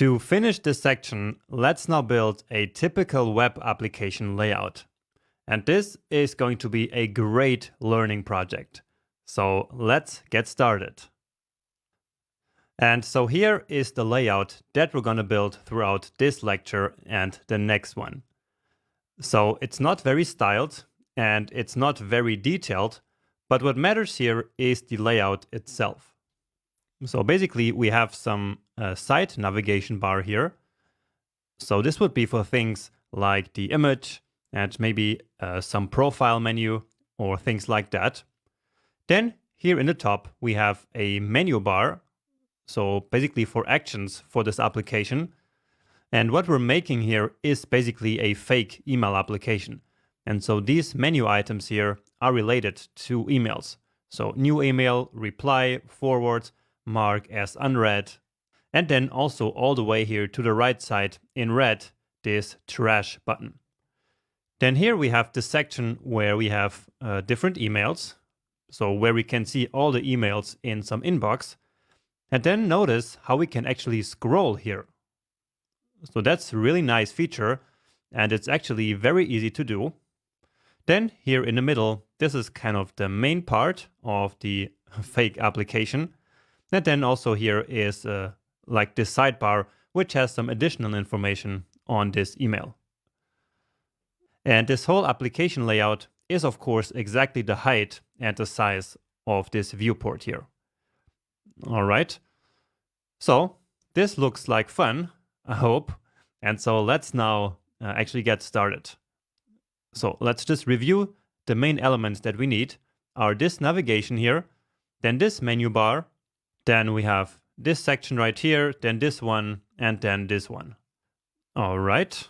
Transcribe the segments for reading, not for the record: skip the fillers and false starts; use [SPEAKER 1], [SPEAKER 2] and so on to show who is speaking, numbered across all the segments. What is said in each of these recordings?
[SPEAKER 1] To finish this section, let's now build a typical web application layout. And this is going to be a great learning project. So let's get started. And so here is the layout that we're going to build throughout this lecture and the next one. So it's not very styled and it's not very detailed, but what matters here is the layout itself. So basically we have some site navigation bar here. So this would be for things like the image and maybe some profile menu or things like that. Then here in the top we have a menu bar. So basically for actions for this application. And what we're making here is basically a fake email application. And so these menu items here are related to emails. So new email, reply, forward, mark as unread. And then also all the way here to the right side in red, this trash button. Then here we have the section where we have different emails. So where we can see all the emails in some inbox. And then notice how we can actually scroll here. So that's a really nice feature, and it's actually very easy to do. Then here in the middle, this is kind of the main part of the fake application. And then also here is like this sidebar, which has some additional information on this email. And this whole application layout is of course exactly the height and the size of this viewport here. All right, so this looks like fun, I hope. And so let's now actually get started. So let's just review the main elements that we need are this navigation here, then this menu bar, then we have this section right here, then this one, and then this one. All right.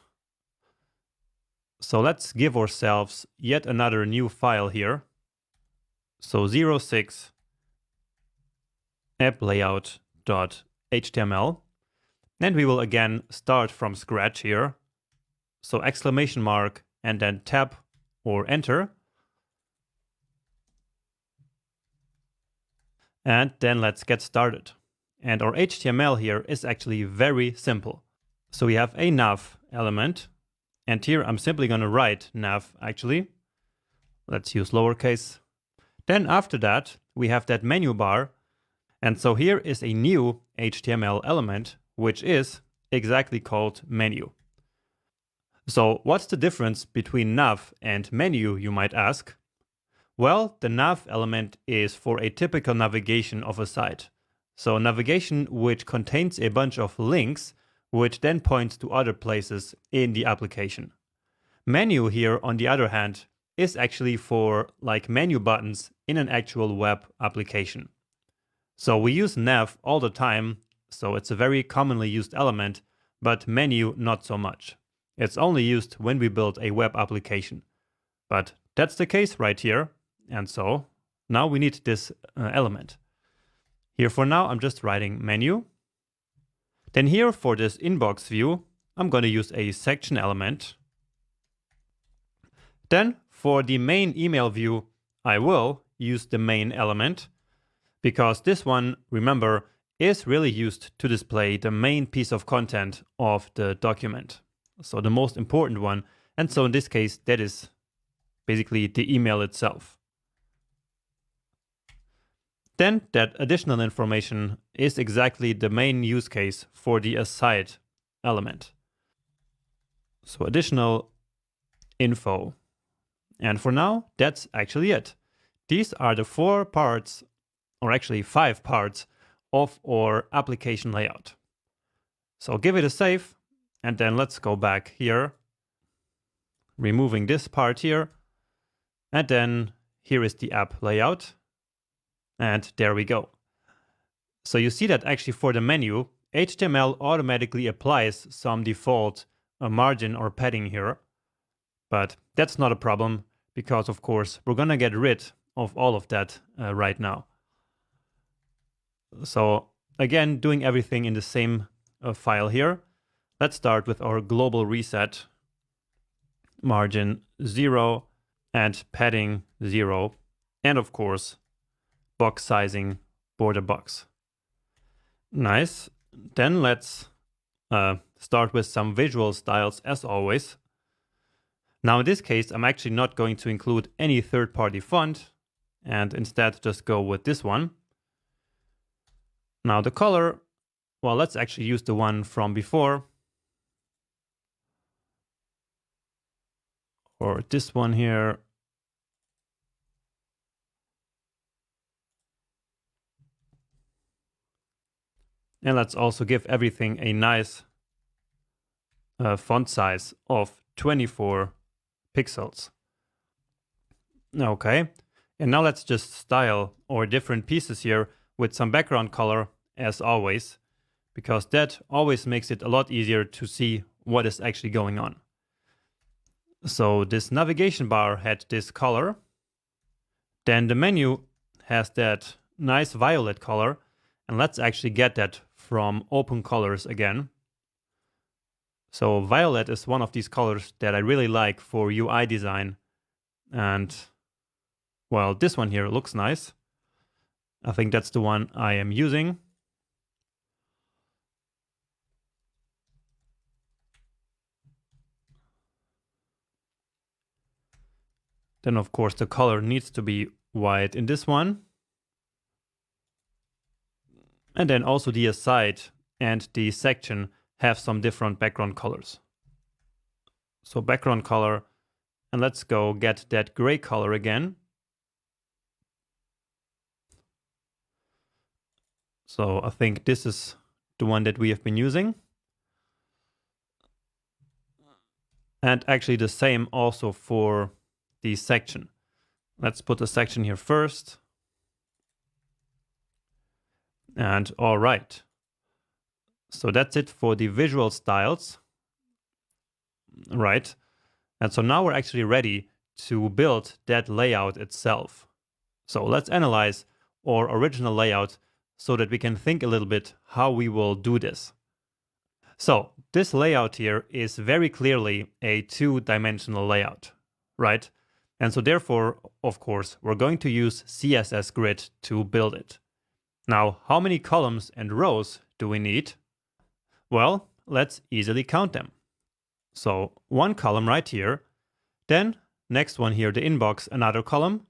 [SPEAKER 1] So let's give ourselves yet another new file here. So 06 applay.html. And we will again start from scratch here. So exclamation mark and then tab or enter. And then let's get started. And our HTML here is actually very simple. So we have a nav element. And here I'm simply going to write nav actually. Let's use lowercase. Then after that, we have that menu bar. And so here is a new HTML element, which is exactly called menu. So what's the difference between nav and menu, you might ask? Well, the nav element is for a typical navigation of a site. So navigation which contains a bunch of links, which then points to other places in the application. Menu here, on the other hand, is actually for like menu buttons in an actual web application. So we use nav all the time, so it's a very commonly used element, but menu not so much. It's only used when we build a web application. But that's the case right here, and so now we need this element. Here for now I'm just writing menu. Then here for this inbox view, I'm going to use a section element. Then for the main email view, I will use the main element, because this one, remember, is really used to display the main piece of content of the document. So the most important one. And so in this case, that is basically the email itself. Then that additional information is exactly the main use case for the aside element. So additional info. And for now, that's actually it. These are the 4 parts, or actually 5 parts, of our application layout. So give it a save, and then let's go back here, removing this part here, and then here is the app layout, and there we go. So you see that actually for the menu, HTML automatically applies some default margin or padding here, but that's not a problem because of course we're gonna get rid of all of that right now. So again, doing everything in the same file here. Let's start with our global reset, margin 0 and padding 0, and of course box sizing border box. Nice. Then let's start with some visual styles as always. Now in this case, I'm actually not going to include any third-party font and instead just go with this one. Now the color, well, let's actually use the one from before. Or this one here. And let's also give everything a nice font size of 24 pixels. Okay, and now let's just style our different pieces here with some background color as always, because that always makes it a lot easier to see what is actually going on. So this navigation bar had this color, then the menu has that nice violet color, and let's actually get that from Open Colors again. So violet is one of these colors that I really like for UI design. And well, this one here looks nice. I think that's the one I am using. Then of course the color needs to be white in this one. And then also the aside and the section have some different background colors. So background color, and let's go get that gray color again. So I think this is the one that we have been using. And actually the same also for the section. Let's put the section here first. And all right. So that's it for the visual styles. Right. And so now we're actually ready to build that layout itself. So let's analyze our original layout so that we can think a little bit how we will do this. So this layout here is very clearly a two-dimensional layout, right? And so therefore, of course, we're going to use CSS Grid to build it. Now, how many columns and rows do we need? Well, let's easily count them. So one column right here, then next one here, the inbox, another column,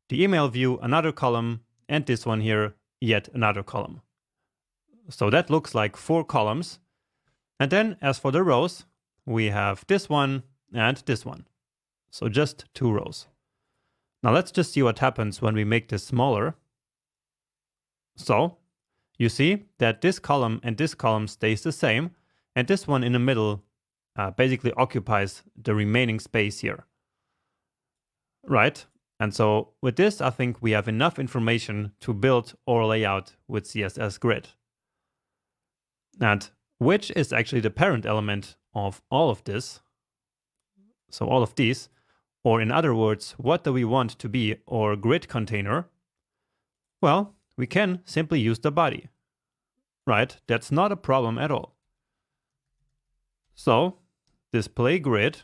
[SPEAKER 1] the email view, another column, and this one here, yet another column. So that looks like 4 columns. And then as for the rows, we have this one and this one. So just 2 rows. Now let's just see what happens when we make this smaller. So you see that this column and this column stays the same, and this one in the middle basically occupies the remaining space here. Right? And so with this, I think we have enough information to build our layout with CSS Grid. And which is actually the parent element of all of this. So all of these, or in other words, what do we want to be our grid container? Well, we can simply use the body, right? That's not a problem at all. So display grid,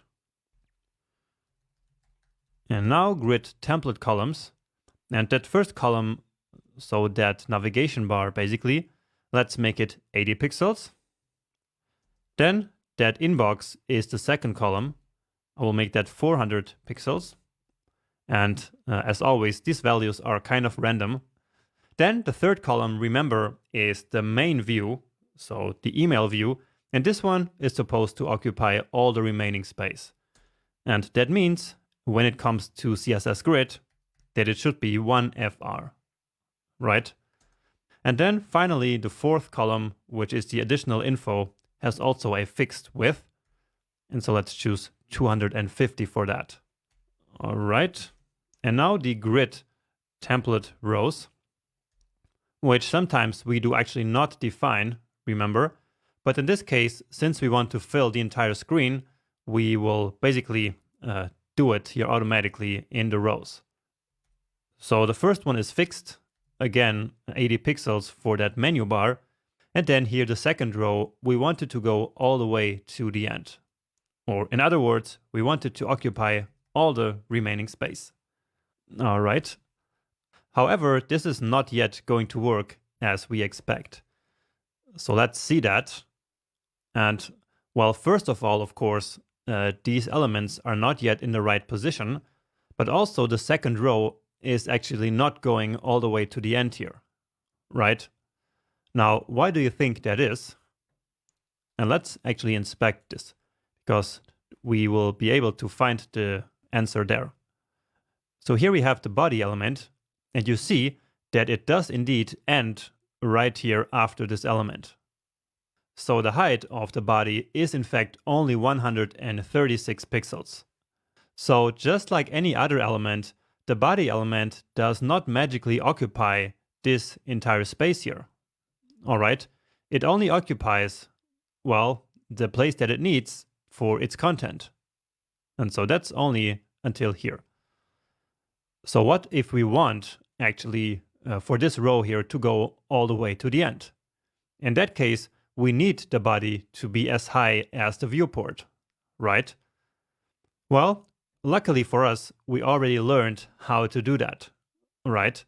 [SPEAKER 1] and now grid template columns, and that first column, so that navigation bar basically, let's make it 80 pixels. Then that inbox is the second column. I will make that 400 pixels. And as always, these values are kind of random. Then the third column, remember, is the main view, so the email view, and this one is supposed to occupy all the remaining space. And that means when it comes to CSS Grid, that it should be 1 FR, right? And then finally, the fourth column, which is the additional info, has also a fixed width. And so let's choose 250 for that. All right. And now the grid template rows, which sometimes we do actually not define, remember. But in this case, since we want to fill the entire screen, we will basically do it here automatically in the rows. So the first one is fixed. Again, 80 pixels for that menu bar. And then here the second row, we want it to go all the way to the end. Or in other words, we want it to occupy all the remaining space. All right. However, this is not yet going to work as we expect. So let's see that. And well, first of all, of course, these elements are not yet in the right position, but also the second row is actually not going all the way to the end here, right? Now, why do you think that is? And let's actually inspect this, because we will be able to find the answer there. So here we have the body element, and you see that it does indeed end right here after this element. So the height of the body is in fact only 136 pixels. So just like any other element, the body element does not magically occupy this entire space here. Alright, it only occupies, well, the place that it needs for its content. And so that's only until here. So what if we want actually for this row here to go all the way to the end? In that case, we need the body to be as high as the viewport, right? Well, luckily for us, we already learned how to do that, right?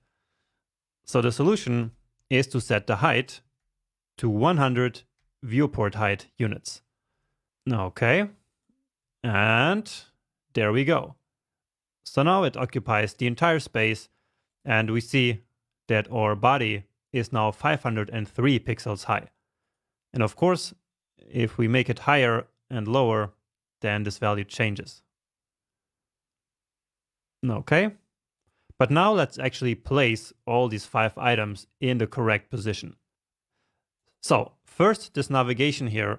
[SPEAKER 1] So the solution is to set the height to 100 viewport height units. Okay, and there we go. So now it occupies the entire space, and we see that our body is now 503 pixels high. And of course, if we make it higher and lower, then this value changes. Okay, but now let's actually place all these 5 items in the correct position. So first, this navigation here,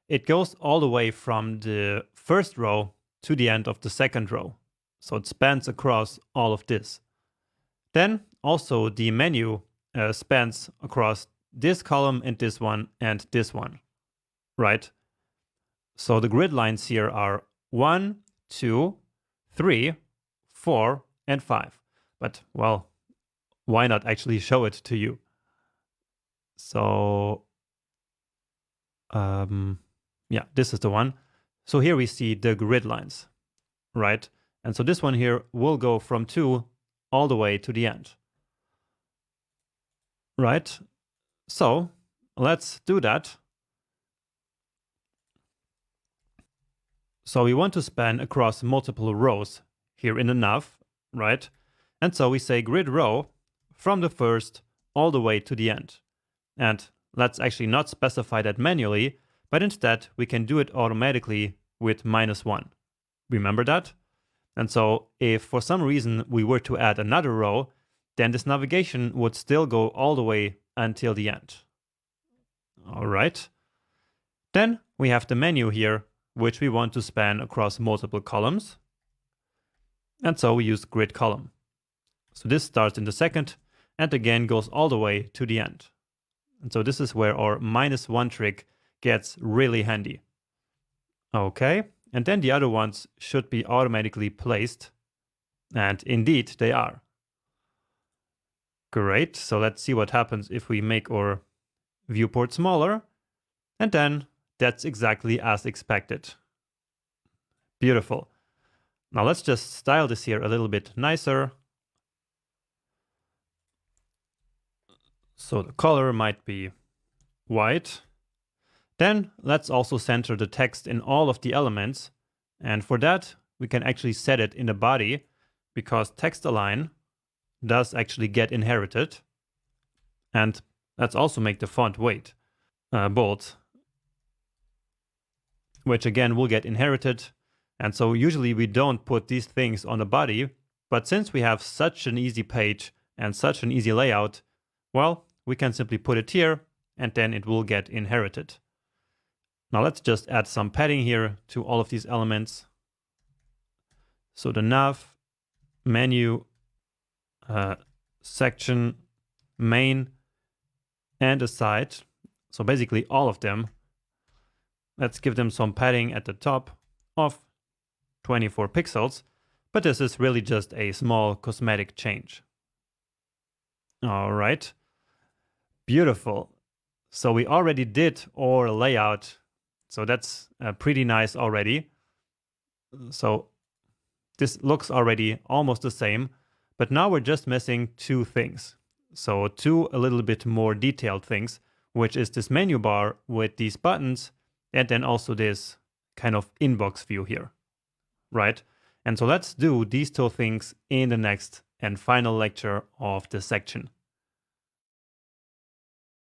[SPEAKER 1] it goes all the way from the first row to the end of the second row. So it spans across all of this. Then also the menu spans across this column and this one, right? So the grid lines here are 1, 2, 3, 4, and 5. But well, why not actually show it to you? So yeah, this is the one. So here we see the grid lines, right? And so this one here will go from 2 all the way to the end, right? So let's do that. So we want to span across multiple rows here in the nav, right? And so we say grid row from the first all the way to the end. And let's actually not specify that manually, but instead we can do it automatically with -1. Remember that? And so if for some reason we were to add another row, then this navigation would still go all the way until the end. All right. Then we have the menu here, which we want to span across multiple columns. And so we use grid column. So this starts in the second and again goes all the way to the end. And so this is where our -1 trick gets really handy. Okay. And then the other ones should be automatically placed. And indeed, they are. Great. So let's see what happens if we make our viewport smaller. And then that's exactly as expected. Beautiful. Now let's just style this here a little bit nicer. So the color might be white. Then let's also center the text in all of the elements. And for that, we can actually set it in the body because text align does actually get inherited. And let's also make the font weight bold, which again will get inherited. And so usually we don't put these things on the body, but since we have such an easy page and such an easy layout, well, we can simply put it here and then it will get inherited. Now let's just add some padding here to all of these elements. So the nav, menu, section, main, and aside. So basically all of them. Let's give them some padding at the top of 24 pixels, but this is really just a small cosmetic change. All right, beautiful. So we already did our layout. So that's pretty nice already. So this looks already almost the same, but now we're just missing 2 things. So 2 a little bit more detailed things, which is this menu bar with these buttons and then also this kind of inbox view here, right? And so let's do these two things in the next and final lecture of this section.